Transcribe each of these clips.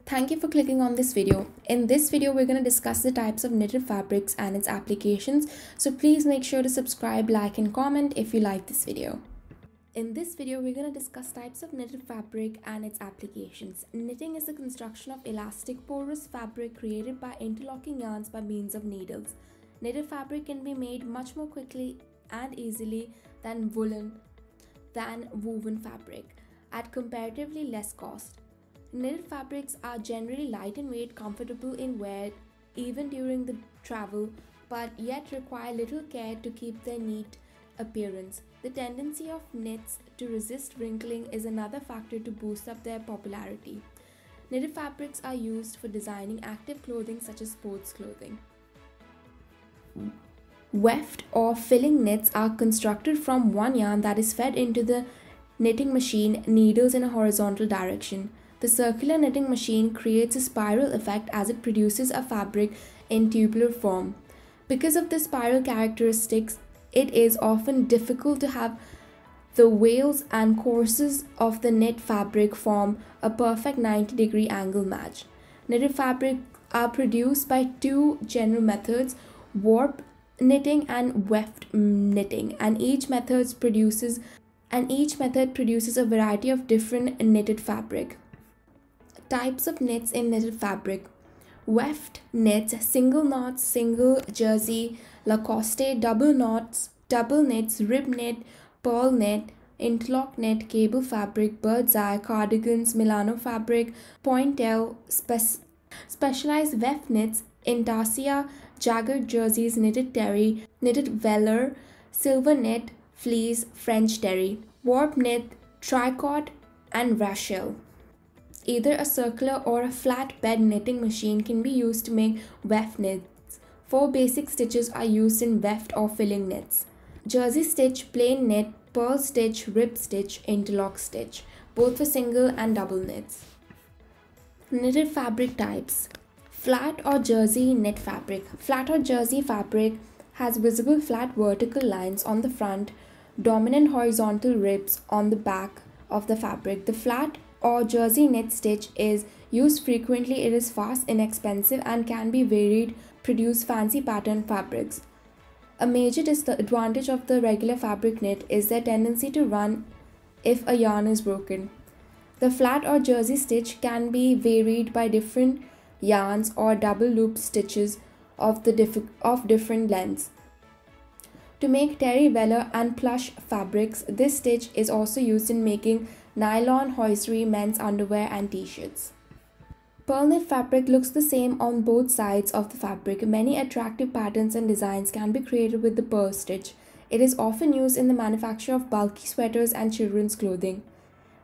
Thank you for clicking on this video. In this video, we're going to discuss the types of knitted fabrics and its applications. So please make sure to subscribe, like, and comment if you like this video. In this video, we're going to discuss types of knitted fabric and its applications. Knitting is the construction of elastic porous fabric created by interlocking yarns by means of needles. Knitted fabric can be made much more quickly and easily than woven fabric at comparatively less cost. Knitted fabrics are generally light in weight, comfortable in wear even during the travel, but yet require little care to keep their neat appearance. The tendency of knits to resist wrinkling is another factor to boost up their popularity. Knitted fabrics are used for designing active clothing such as sports clothing. Weft or filling knits are constructed from one yarn that is fed into the knitting machine needles in a horizontal direction. The circular knitting machine creates a spiral effect as it produces a fabric in tubular form. Because of the spiral characteristics, it is often difficult to have the wales and courses of the knit fabric form a perfect 90-degree angle match. Knitted fabrics are produced by two general methods, warp knitting and weft knitting, and each method produces a variety of different knitted fabric. Types of knits in knitted fabric. Weft knits, single knots, single jersey, Lacoste, double knots, double knits, rib knit, purl knit, interlock knit, cable fabric, bird's eye, cardigans, Milano fabric, Pointelle, specialized weft knits, Intarsia, Jacquard jerseys, knitted terry, knitted velour, silver knit, fleece, French terry, warp knit, tricot, and Raschel. Either a circular or a flat bed knitting machine can be used to make weft knits. 4 basic stitches are used in weft or filling knits: jersey stitch, plain knit, purl stitch, rib stitch, interlock stitch, both for single and double knits. Knitted fabric types. Flat or jersey knit fabric. Flat or jersey fabric has visible flat vertical lines on the front, dominant horizontal ribs on the back of the fabric. The flat or jersey knit stitch is used frequently. It is fast, inexpensive, and can be varied, produce fancy pattern fabrics. A major disadvantage of the regular fabric knit is their tendency to run if a yarn is broken. The flat or jersey stitch can be varied by different yarns or double loop stitches of different lengths. To make terry, velour, and plush fabrics, this stitch is also used in making nylon, hosiery, men's underwear, and t-shirts. Purl knit fabric looks the same on both sides of the fabric. Many attractive patterns and designs can be created with the purl stitch. It is often used in the manufacture of bulky sweaters and children's clothing.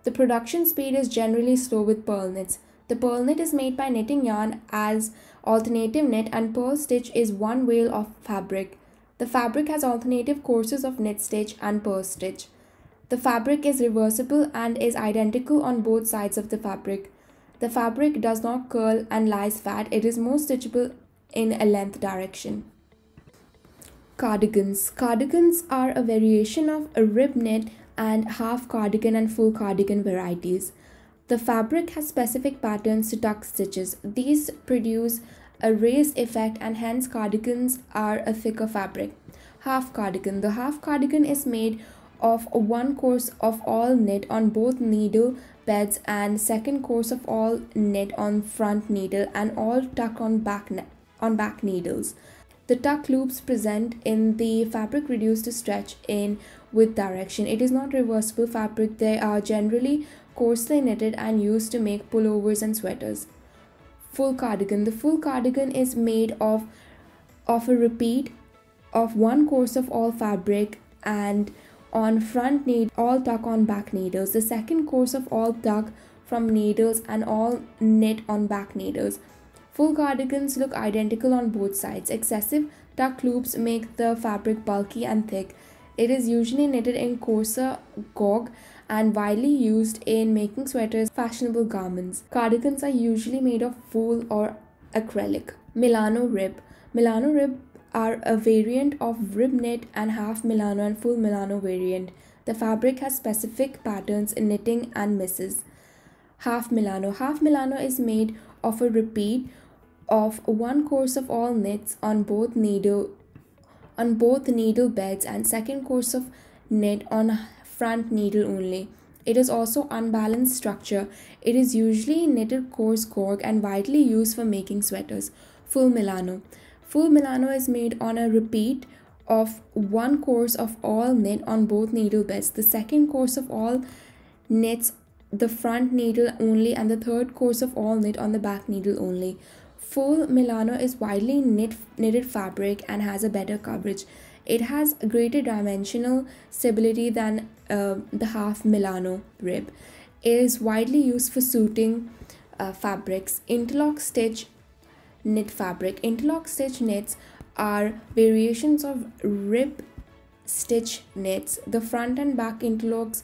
The production speed is generally slow with purl knits. The purl knit is made by knitting yarn as alternative knit, and purl stitch is one wale of fabric. The fabric has alternative courses of knit stitch and purl stitch. The fabric is reversible and is identical on both sides of the fabric. The fabric does not curl and lies flat. It is more stitchable in a length direction. Cardigans. Cardigans are a variation of a rib knit and half cardigan and full cardigan varieties. The fabric has specific patterns to tuck stitches. These produce a raised effect, and hence cardigans are a thicker fabric. Half cardigan. The half cardigan is made of one course of all knit on both needle beds and second course of all knit on front needle and all tuck on back needles. The tuck loops present in the fabric reduced to stretch in with direction. It is not reversible fabric. They are generally coarsely knitted and used to make pullovers and sweaters. Full cardigan. The full cardigan is made of a repeat of one course of all fabric and on front needle, all tuck on back needles. The second course of all tuck from needles and all knit on back needles. Full cardigans look identical on both sides. Excessive tuck loops make the fabric bulky and thick. It is usually knitted in coarser gauge and widely used in making sweaters, fashionable garments. Cardigans are usually made of wool or acrylic. Milano rib. Milano rib are a variant of rib knit and half Milano and full Milano variant. The fabric has specific patterns in knitting and misses. Half Milano. Half Milano is made of a repeat of one course of all knits on both needle beds and second course of knit on front needle only. It is also unbalanced structure. It is usually knitted coarse cork and widely used for making sweaters. Full Milano. Full Milano is made on a repeat of one course of all knit on both needle beds. The second course of all knits the front needle only and the third course of all knit on the back needle only. Full Milano is widely knitted fabric and has a better coverage. It has greater dimensional stability than the half Milano rib. It is widely used for suiting fabrics. Interlock Stitch Knit Fabric. Interlock stitch knits are variations of rib stitch knits. The front and back interlocks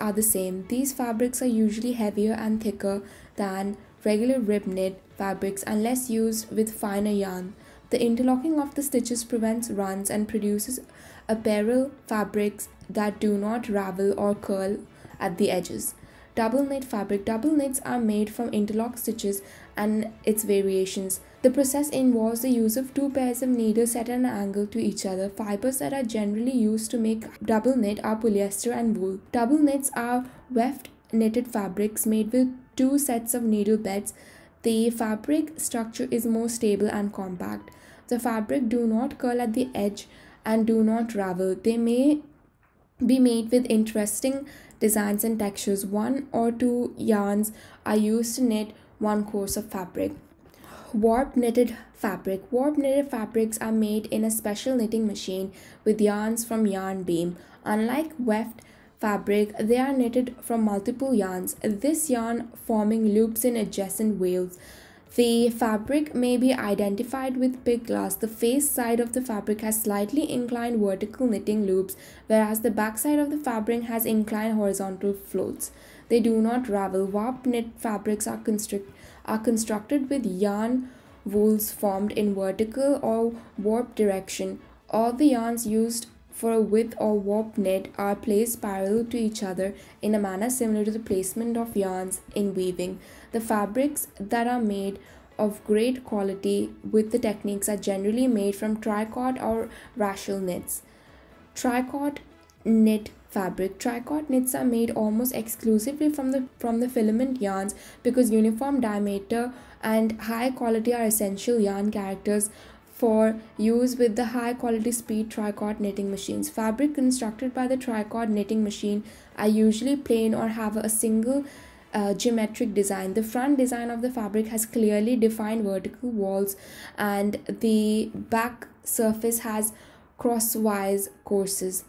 are the same. These fabrics are usually heavier and thicker than regular rib knit fabrics unless used with finer yarn. The interlocking of the stitches prevents runs and produces apparel fabrics that do not ravel or curl at the edges. Double knit fabric. Double knits are made from interlock stitches and its variations. The process involves the use of two pairs of needles set at an angle to each other. Fibers that are generally used to make double knit are polyester and wool. Double knits are weft knitted fabrics made with two sets of needle beds. The fabric structure is more stable and compact. The fabric do not curl at the edge and do not ravel. They may be made with interesting designs and textures. One or two yarns are used to knit one course of fabric. Warp knitted fabric. Warp knitted fabrics are made in a special knitting machine with yarns from yarn beam. Unlike weft fabric, they are knitted from multiple yarns, this yarn forming loops in adjacent wales. The fabric may be identified with pig glass. The face side of the fabric has slightly inclined vertical knitting loops, whereas the back side of the fabric has inclined horizontal floats. They do not ravel. Warp knit fabrics are constructed with yarn wools formed in vertical or warp direction. All the yarns used for a width or warp knit are placed parallel to each other in a manner similar to the placement of yarns in weaving. The fabrics that are made of great quality with the techniques are generally made from tricot or Raschel knits. Tricot knit fabric. Tricot knits are made almost exclusively from the filament yarns because uniform diameter and high quality are essential yarn characters for use with the high quality speed tricot knitting machines. Fabric constructed by the tricot knitting machine are usually plain or have a single geometric design. The front design of the fabric has clearly defined vertical walls and the back surface has crosswise courses.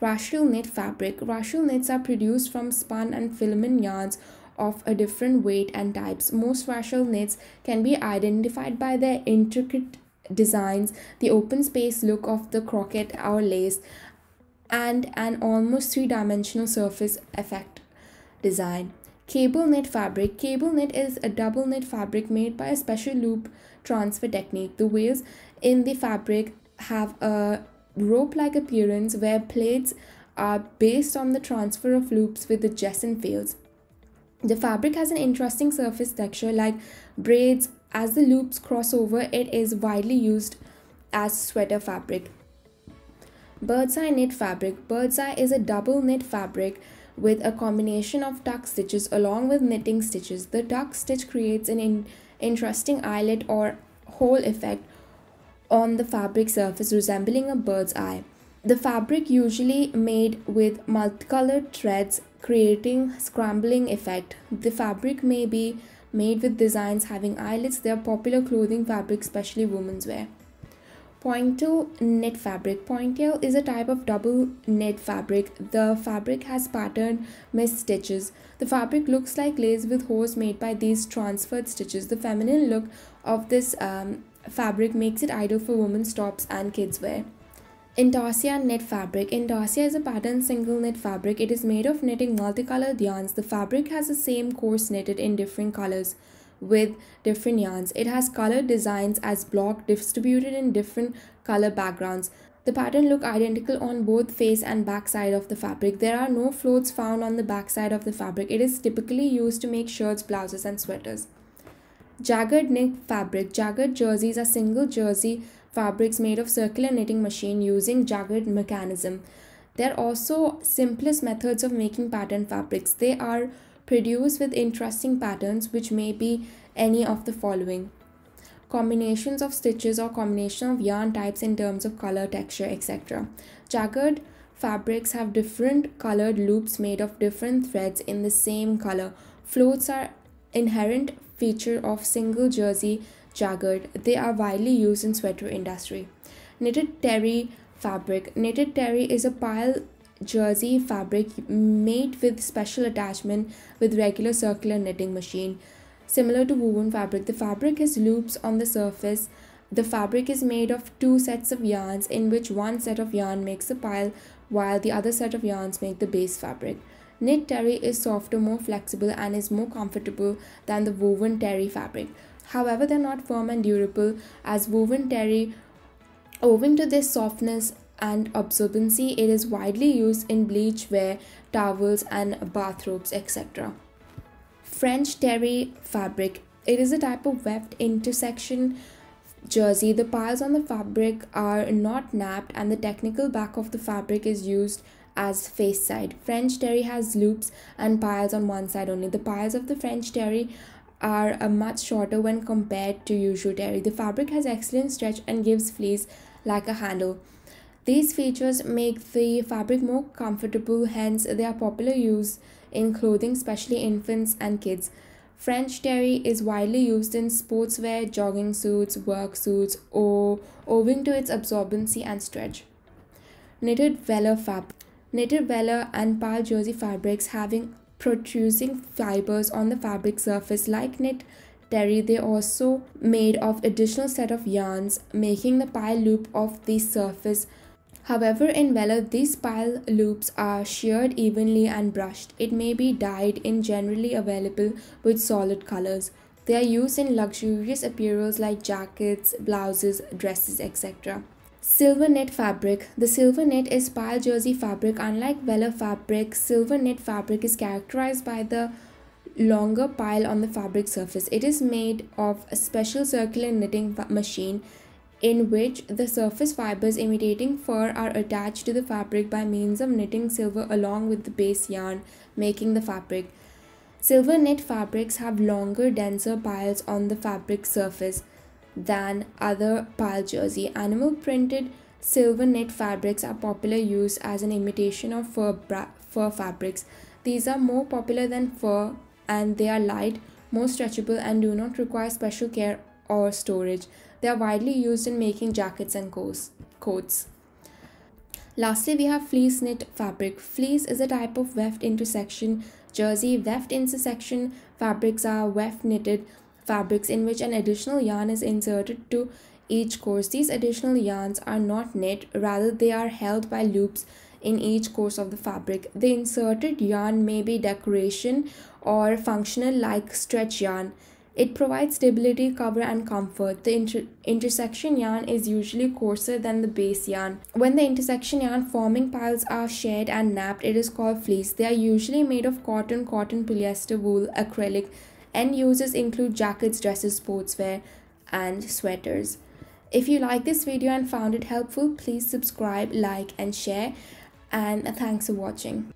Raschel Knit Fabric. Raschel knits are produced from spun and filament yarns of a different weight and types. Most Raschel knits can be identified by their intricate designs, the open space look of the croquette or lace, and an almost three-dimensional surface effect design. Cable knit fabric. Cable knit is a double knit fabric made by a special loop transfer technique. The wales in the fabric have a rope-like appearance where plaits are based on the transfer of loops with adjacent fails. The fabric has an interesting surface texture like braids. As the loops cross over, it is widely used as sweater fabric. Bird's eye knit fabric. Bird's eye is a double knit fabric with a combination of tuck stitches along with knitting stitches. The tuck stitch creates an interesting eyelet or hole effect on the fabric surface resembling a bird's eye. The fabric usually made with multicolored threads creating scrambling effect. The fabric may be made with designs having eyelets. They are popular clothing fabric, especially women's wear. Pointelle Knit Fabric. Pointelle is a type of double knit fabric. The fabric has patterned missed stitches. The fabric looks like lace with hose made by these transferred stitches. The feminine look of this fabric makes it ideal for women's tops and kids wear. Intarsia Knit Fabric. Intarsia is a patterned single knit fabric. It is made of knitting multicolored yarns. The fabric has the same course knitted in different colors with different yarns. It has colored designs as block distributed in different color backgrounds. The pattern look identical on both face and back side of the fabric. There are no floats found on the back side of the fabric. It is typically used to make shirts, blouses and sweaters. Jacquard Knit Fabric. Jacquard jerseys are single jersey fabrics made of circular knitting machine using Jacquard mechanism. They are also simplest methods of making pattern fabrics. They are produced with interesting patterns which may be any of the following: combinations of stitches or combination of yarn types in terms of color, texture, etc. Jacquard fabrics have different colored loops made of different threads in the same color. Floats are inherent feature of single jersey jacquard. They are widely used in sweater industry. Knitted terry fabric. Knitted terry is a pile jersey fabric made with special attachment with regular circular knitting machine. Similar to woven fabric, the fabric has loops on the surface. The fabric is made of two sets of yarns in which one set of yarn makes a pile while the other set of yarns make the base fabric. Knit terry is softer, more flexible and is more comfortable than the woven terry fabric. However, they are not firm and durable as woven terry. Owing to this softness and absorbency, it is widely used in bleach wear, towels and bathrobes, etc. French terry fabric. It is a type of weft intersection jersey. The piles on the fabric are not napped and the technical back of the fabric is used as face side. French terry has loops and piles on one side only. The piles of the French terry are much shorter when compared to usual terry. The fabric has excellent stretch and gives fleece like a handle. These features make the fabric more comfortable, hence they are popular use in clothing, especially infants and kids. French terry is widely used in sportswear, jogging suits, work suits, or owing to its absorbency and stretch. Knitted velour fabric. Knitted velour and pile jersey fabrics having protruding fibers on the fabric surface like knit terry. They also made of additional set of yarns making the pile loop of the surface. However, in velour, these pile loops are sheared evenly and brushed. It may be dyed in generally available with solid colors. They are used in luxurious apparels like jackets, blouses, dresses, etc. Sliver Knit Fabric. The Sliver Knit is pile jersey fabric. Unlike velour fabric, Sliver Knit Fabric is characterized by the longer pile on the fabric surface. It is made of a special circular knitting machine in which the surface fibers imitating fur are attached to the fabric by means of knitting silver along with the base yarn, making the fabric. Sliver knit fabrics have longer, denser piles on the fabric surface than other pile jersey. Animal printed sliver knit fabrics are popular use as an imitation of fur fabrics. These are more popular than fur and they are light, more stretchable and do not require special care or storage. They are widely used in making jackets and coats. Lastly, we have Fleece Knit Fabric. Fleece is a type of weft intersection jersey. Weft intersection fabrics are weft knitted fabrics in which an additional yarn is inserted to each course. These additional yarns are not knit, rather they are held by loops in each course of the fabric. The inserted yarn may be decoration or functional like stretch yarn. It provides stability, cover and comfort. The intersection yarn is usually coarser than the base yarn. When the intersection yarn forming piles are shared and napped, it is called fleece. They are usually made of cotton, polyester, wool, acrylic. End uses include jackets, dresses, sportswear and sweaters. If you like this video and found it helpful, please subscribe, like and share. And thanks for watching.